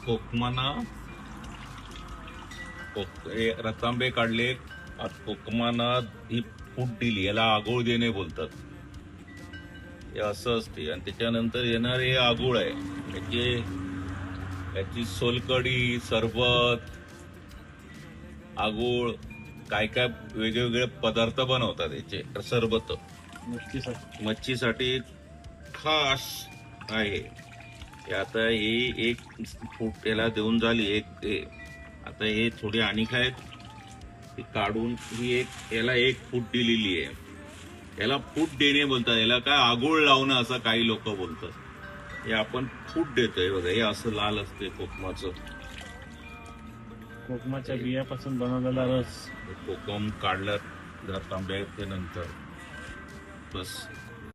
कोकमाना रतांबे काढले, कोकमाना ही फूट दिली, याला आगोळ देणे बोलतात. हे असं असते. आणि त्याच्यानंतर येणार हे आगोळ आहे. याची सोलकढी, सरबत, आगोळ, काय काय वेगवेगळे पदार्थ बनवतात याचे. सरबत मच्छीसाठी खास आहे. आता हे एक फूट याला देऊन झाली. आता हे थोडी आणीक आहेत, ती काढून याला एक फूट दिलेली आहे. याला फूट देणे बोलतात. याला काय आगोळ लावणं असं काही लोक बोलतात. हे आपण फूट देतोय बघा. हे असं लाल असते कोकमाच्या बियापासून बनवलेला रस. कोकम काढलं तांब्याच्या नंतर बस